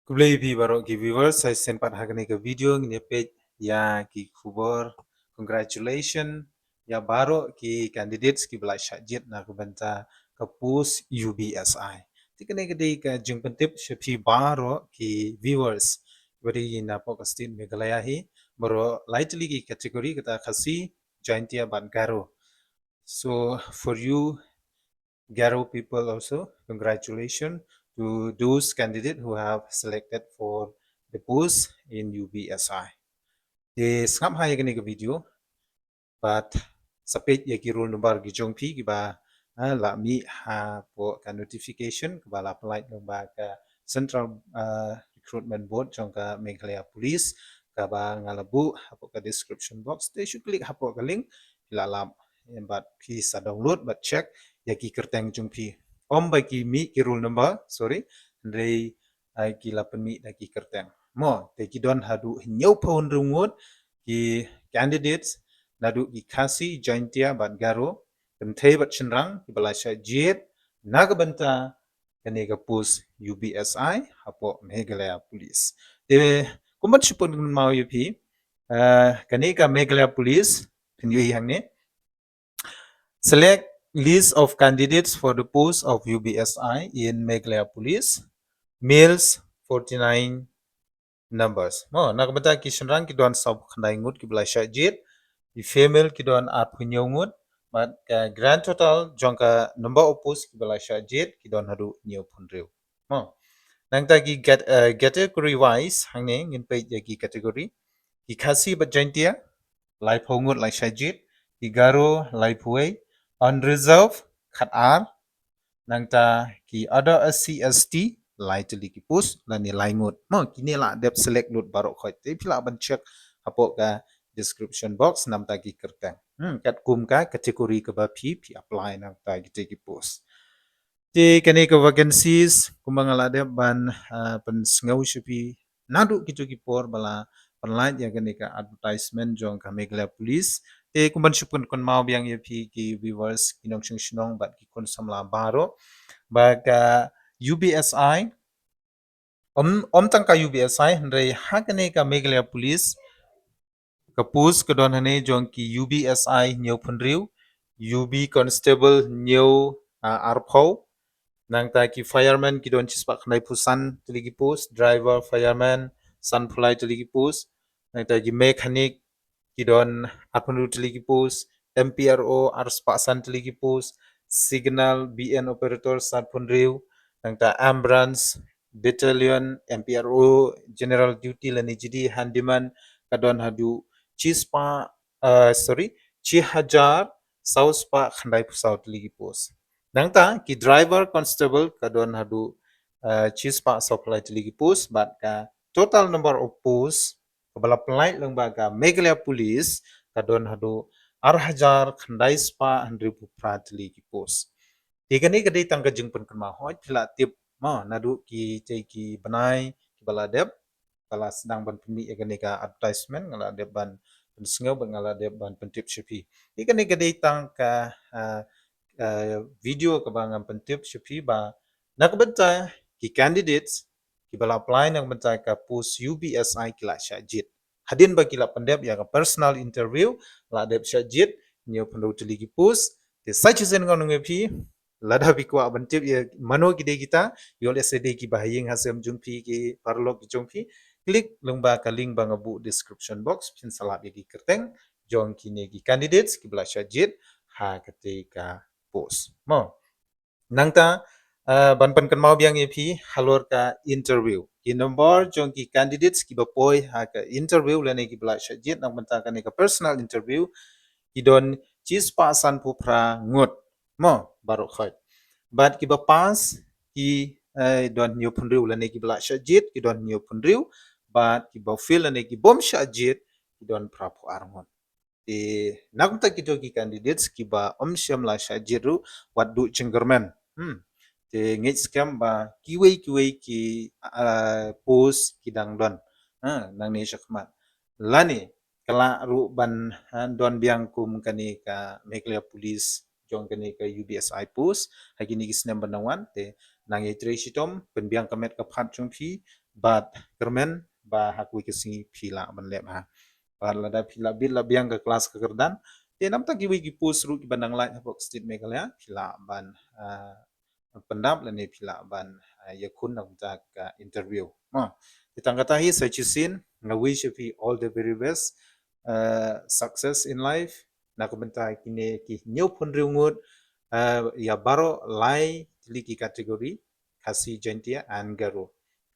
Kublai pi baroh ki viewers saya sempat hakani ke video ni page ya ki khubor congratulation ya baroh ki candidates ki belai syajit na ke banta ke pus UBSI. Tikene ke di ke jung pentip sepi baroh ki viewers beri na Pakistan Meghalaya hi baroh lightly ki kategori kita kasi jointia ban garo. So for you Garo people also, congratulations to those candidates who have selected for the post in UBSI. Di skam hai gani ke video, but sapit ya ki roll number ki jong pi ki ba la mi ha po ka notification ke ba la apply number ka Central Recruitment Board jong ka Meghalaya Police ka ba ngalabu hapo ka description box they should click hapo ka link la lam but please download but check ya ki kerteng jong pi om ba ki mi ki roll number sorry ndrei ai ki la pen mi da ki kerteng mo te ki don hadu nyau phone rungut ki candidates nadu ikasi jointia ban garo temthei bat chenrang balasha jied nagbanta kanega pus UBSI hapo Meghalaya Police te kumbat supun mau yupi kanega Meghalaya Police pinyu yang ni select list of candidates for the post of UBSI in Meghalaya Police males 49 numbers mo nagbanta ki chenrang ki don sab khnai ngut ki balasha jied the female kidon at punyongut but grand total jongka number of posts kibala syajid kidon hadu new punreu mo nang ta ki get category wise hangne ngin pe ki category ki khasi bajantia life hongut like syajid ki garo life way unreserved khat ar nang ta ki other SC/ST lai tuli ki post la ni lai ngut mo kini la dep select lut barok khoi te pila ban check hapo ka description box nam ta ki kertang kat kum ka kategori ke ba pi apply nam ta ki te ki post ti kani ke vacancies kumangala de ban pen sngau shipi nadu ki tu ki por bala penlait ya kani ka advertisement jong ka Meghalaya Police te kumban shupun kon mau biang ye pi ki viewers kinong shnong bat ki kon samla baro ba ka UBSI om tang ka UBSI ndrei hakane ka Meghalaya Police kapus kedon hane jong ki UBSI nyau punriu UB constable nyau arpau nang ta ki fireman ki don chispak khnai pusan tiligi pus driver fireman sun fly tiligi pus nang ta ki mechanic ki don apunru tiligi pus MPRO arspa san tiligi pus signal BN operator sat punriu nang ta ambulance battalion MPRO general duty lani jadi handyman kadon hadu chispa chi hajar sauspa khandai pusau tiligi pus nang ta ki driver constable kadon hadu chispa supply tiligi pus but ka total number of posts kabala pelait lembaga Meghalaya Police kadon hadu arhajar khandai spa handri pupra tiligi pus tigani gadi tangga jingpen kema hoi pila tip ma nadu ki ki benai ki bala dep kala sedang ban pemi gani ka advertisement ngala dep ban pensengau ngala dep ban pentip shipi tigani gadi tang ka video kebangan pentip shipi ba nak benta ki candidates ki bala apply nak benta ka post UBSI kila syajid hadin bagi la pendep ya ka personal interview la dep syajid nyu pendu teligi post de sachizen ngau ngepi lada bikwa bentip ya mano gide kita yol sd ki bahayeng hasem jungpi ki parlok ki jungpi klik lengba ka link bang abu description box pin salap gi kerteng jong kini ki candidates ki bala syajid ha ketika post mo nangta ban kan mau biang epi halor ka interview ki nomor jong ki candidates ki bapoi ha ka interview lene ki bala syajid nang benta ka personal interview ki don chispa san pupra ngut mo baru khoi bat ki bapas ki don new punriu lene ki bala syajid ki don new punriu bat ki bafil lene ki bom syajid ki don prapu arngon di nagta kito ki candidates ki ba syam la syajiru wadu cenggermen di ngit scam ba kiwei ki post kidang don nang ni syakmat lani kala ru ban don biang kum kani ka Meghalaya Police jong kani ka UBSI post hagi ni kisnem banawan te nang itre sitom pen biang kamet ka phat jong phi but kermen ba hakui kesi phila ban le ba lada phila bil la biang ke kelas ke kerdan dia nam tak giwi gipus ru ki bandang lai hapok state Meghalaya phila ban pendap la ni phila ban yakun nak tak interview ditang kata hi saya cisin nga wish you all the very best success in life nak bentai kini ki nyau pun riungut ya baroh lai liki kategori kasi jentia and garu.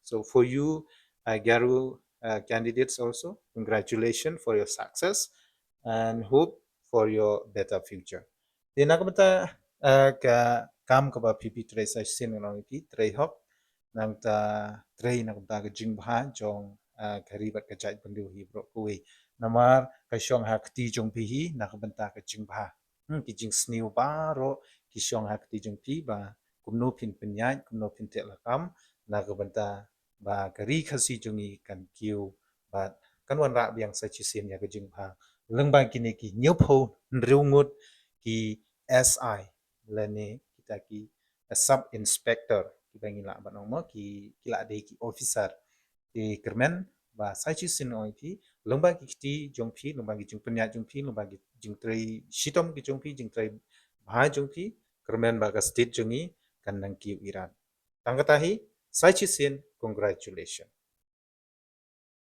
So for you garu candidates also, congratulations for your success and hope for your better future. Di nak beta ka kam ka ba pipi tray sa sin ngong pi tray hok nang ta tray nak ta ka jing bha jong karibat ka jai pendu hi bro kuwi namar ka syong ha kti jong pi hi nak benta ka jing bha ki jing sniu baro ki syong ha kti jong pi ba kumno pin penyai kumno pin te lakam na ka benta ba kari khasi jongi kan kiu ba kan wan ra biang sa chi sin ya ka jing bha leng ba kini ki nyopho nreungut ki SI lene kita ki sub inspector ki bangi la ba nong mo ki la de ki officer ki kermen ba sai chi sin oi pi lomba ki ti jong pi lomba ki jong penya jong pi lomba ki jing trei shitom ki jong pi jing trei bha jong pi kermen ba ka state jongi kan nang ki iran tangkatahi sai chi sin congratulations